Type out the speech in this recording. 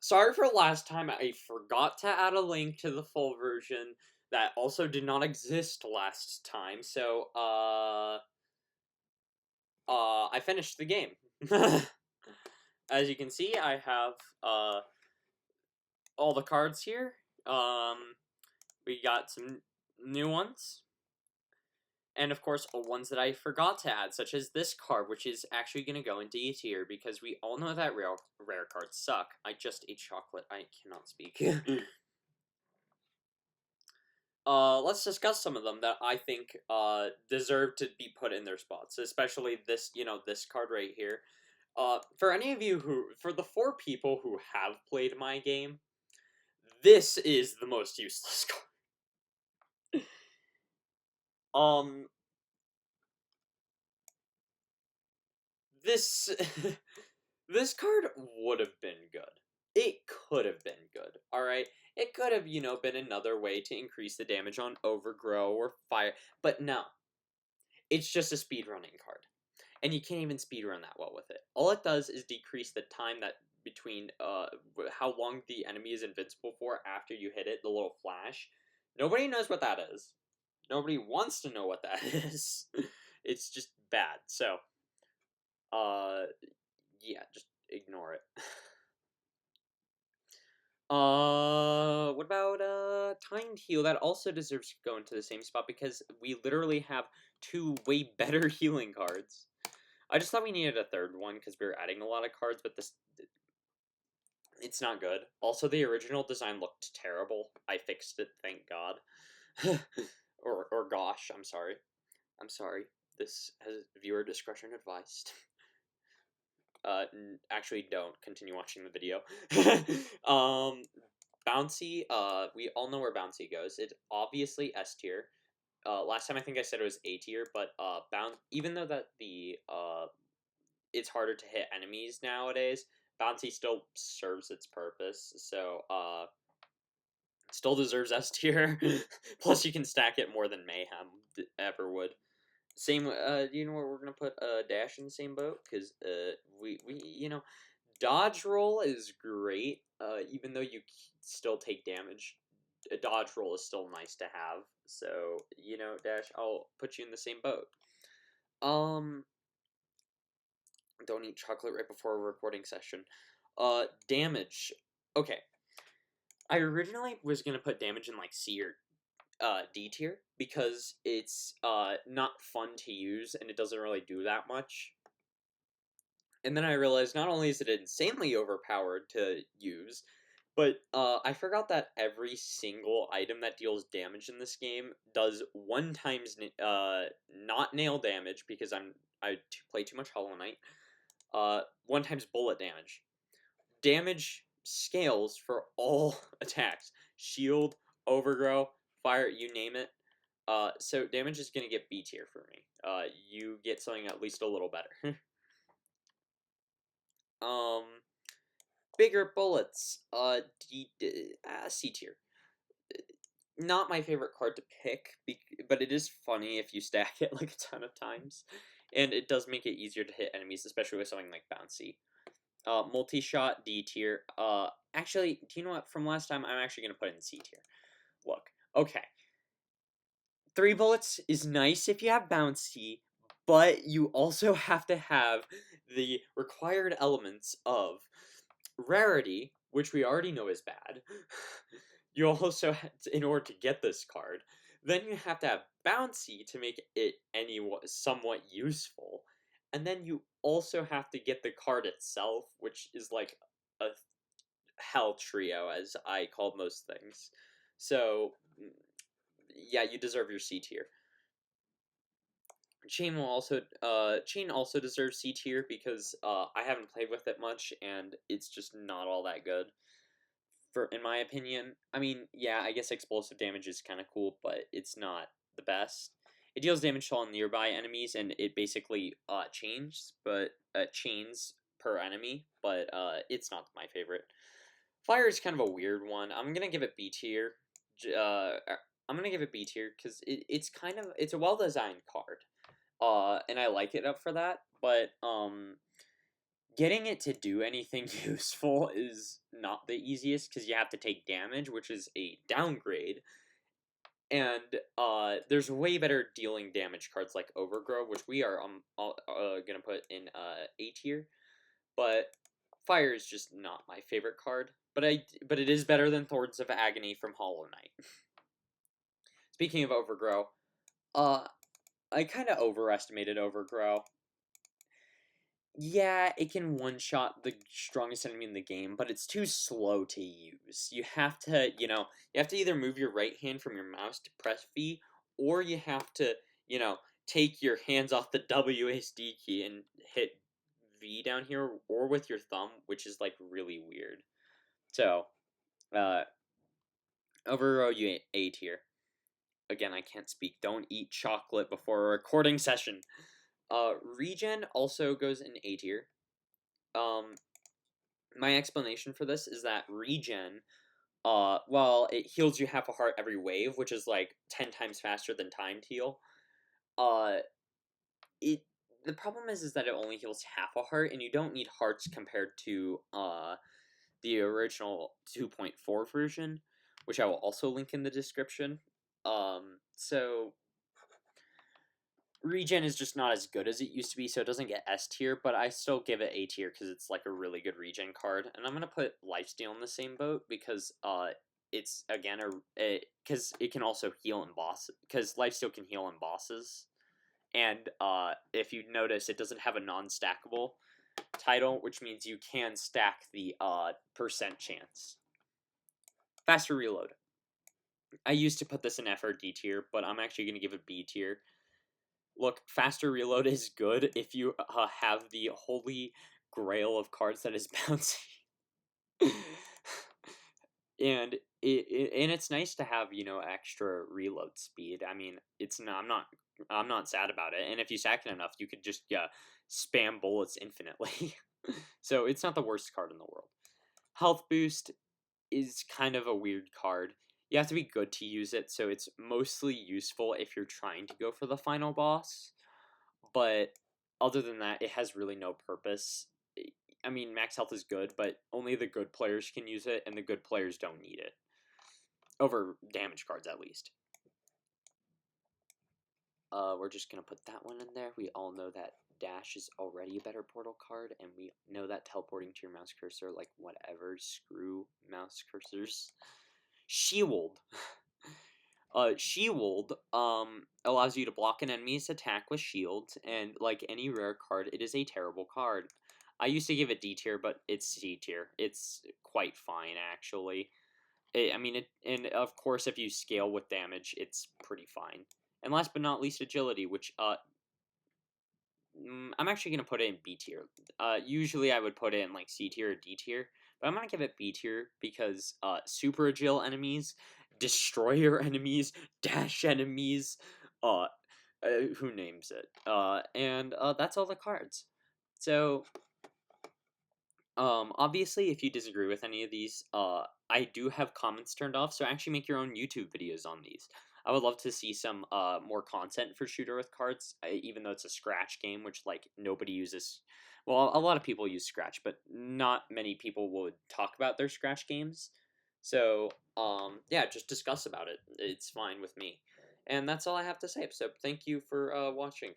Sorry for last time, I forgot to add a link to the full version that also did not exist last time, so, I finished the game. As you can see, I have, all the cards here. We got some new ones. And of course, ones that I forgot to add, such as this card, which is actually going to go into E tier, because we all know that rare cards suck. I just ate chocolate. I cannot speak. Let's discuss some of them that I think, deserve to be put in their spots, especially this, this card right here. For any of you for the 4 people who have played my game, this is the most useless card. Um, this, this card would have been good. It could have been good, alright? It could have, been another way to increase the damage on Overgrow or Fire, but no. It's just a speedrunning card. And you can't even speedrun that well with it. All it does is decrease the time that between, how long the enemy is invincible for after you hit it, the little flash. Nobody knows what that is. Nobody wants to know what that is. It's just bad, so, yeah, just ignore it. What about, Timed Heal? That also deserves to go into the same spot because we literally have 2 way better healing cards. I just thought we needed a third one because we were adding a lot of cards, but it's not good. Also, the original design looked terrible. I fixed it, thank God. or gosh, I'm sorry. I'm sorry. This has viewer discretion advised. Actually don't. Continue watching the video. Bouncy, we all know where Bouncy goes. It's obviously S tier. Last time I think I said it was A tier, but, even though that it's harder to hit enemies nowadays, Bouncy still serves its purpose, so, still deserves S tier. Plus, you can stack it more than Mayhem ever would. Same, you know what, we're gonna put, Dash in the same boat, because, dodge roll is great, even though you still take damage. A dodge roll is still nice to have, so, Dash, I'll put you in the same boat. Don't eat chocolate right before a recording session. Damage. Okay. I originally was gonna put damage in, like, C or D tier, because it's, not fun to use, and it doesn't really do that much. And then I realized not only is it insanely overpowered to use, but, I forgot that every single item that deals damage in this game does 1 times, not nail damage, because I play too much Hollow Knight, 1 times bullet damage. Damage scales for all attacks. Shield, Overgrow, Fire, you name it. So damage is gonna get B tier for me. You get something at least a little better. Bigger bullets. C tier. Not my favorite card to pick, but it is funny if you stack it like a ton of times, and it does make it easier to hit enemies, especially with something like Bouncy. Multi-shot, D tier. Actually, do you know what? From last time, I'm actually gonna put it in C tier. Look, okay. 3 bullets is nice if you have Bouncy, but you also have to have the required elements of Rarity, which we already know is bad. You also have to, in order to get this card, then you have to have Bouncy to make it somewhat useful. And then you also have to get the card itself, which is like a hell trio, as I call most things. So, yeah, you deserve your C tier. Chain also deserves C tier because I haven't played with it much and it's just not all that good. In my opinion, I mean, yeah, I guess explosive damage is kind of cool, but it's not the best. It deals damage to all nearby enemies and it basically chains per enemy, but it's not my favorite. Fire is kind of a weird one. I'm gonna give it B tier. I'm gonna give it B tier because it's a well designed card. And I like it up for that, but, getting it to do anything useful is not the easiest because you have to take damage, which is a downgrade. And there's way better dealing damage cards like Overgrow, which we are gonna put in A tier. But Fire is just not my favorite card. But it is better than Thorns of Agony from Hollow Knight. Speaking of Overgrow, I kind of overestimated Overgrow. Yeah, it can one-shot the strongest enemy in the game, but it's too slow to use. You have to, you have to either move your right hand from your mouse to press V, or you have to, take your hands off the WASD key and hit V down here, or with your thumb, which is, like, really weird. So, Overgrow you A tier. Again, I can't speak. Don't eat chocolate before a recording session. Regen also goes in A tier. My explanation for this is that regen, well, it heals you half a heart every wave, which is like 10 times faster than timed heal. Uh, it the problem is that it only heals half a heart, and you don't need hearts compared to the original 2.4 version, which I will also link in the description. So Regen is just not as good as it used to be, so it doesn't get S tier, but I still give it A tier because it's like a really good regen card. And I'm gonna put Lifesteal in the same boat because it's again because it can also heal in bosses, because Lifesteal can heal in bosses. And if you notice, it doesn't have a non-stackable title, which means you can stack the percent chance. Faster reload. I used to put this in F or D tier, but I'm actually gonna give it B tier. Look, faster reload is good if you have the holy grail of cards that is bouncy. And it's nice to have, extra reload speed. I mean, it's not I'm not sad about it. And if you stack it enough, you could just spam bullets infinitely. So it's not the worst card in the world. Health boost is kind of a weird card. You have to be good to use it, so it's mostly useful if you're trying to go for the final boss. But other than that, it has really no purpose. I mean, max health is good, but only the good players can use it, and the good players don't need it. Over damage cards, at least. We're just gonna put that one in there. We all know that Dash is already a better portal card, and we know that teleporting to your mouse cursor, like, whatever, screw mouse cursors. Shield. Shield allows you to block an enemy's attack with shields, and like any rare card, it is a terrible card. I used to give it D tier, but it's C tier. It's quite fine, actually. And of course, if you scale with damage, it's pretty fine. And last but not least, agility, which I'm actually gonna put it in B tier. Usually I would put it in like C tier or D tier, but I'm gonna give it B tier because super agile enemies, destroyer enemies, dash enemies, who names it? And that's all the cards. So obviously, if you disagree with any of these, I do have comments turned off, so actually make your own YouTube videos on these. I would love to see some more content for Shooter with Cards, even though it's a Scratch game, which like nobody uses. Well, a lot of people use Scratch, but not many people would talk about their Scratch games. So yeah, just discuss about it. It's fine with me. And that's all I have to say. So thank you for watching.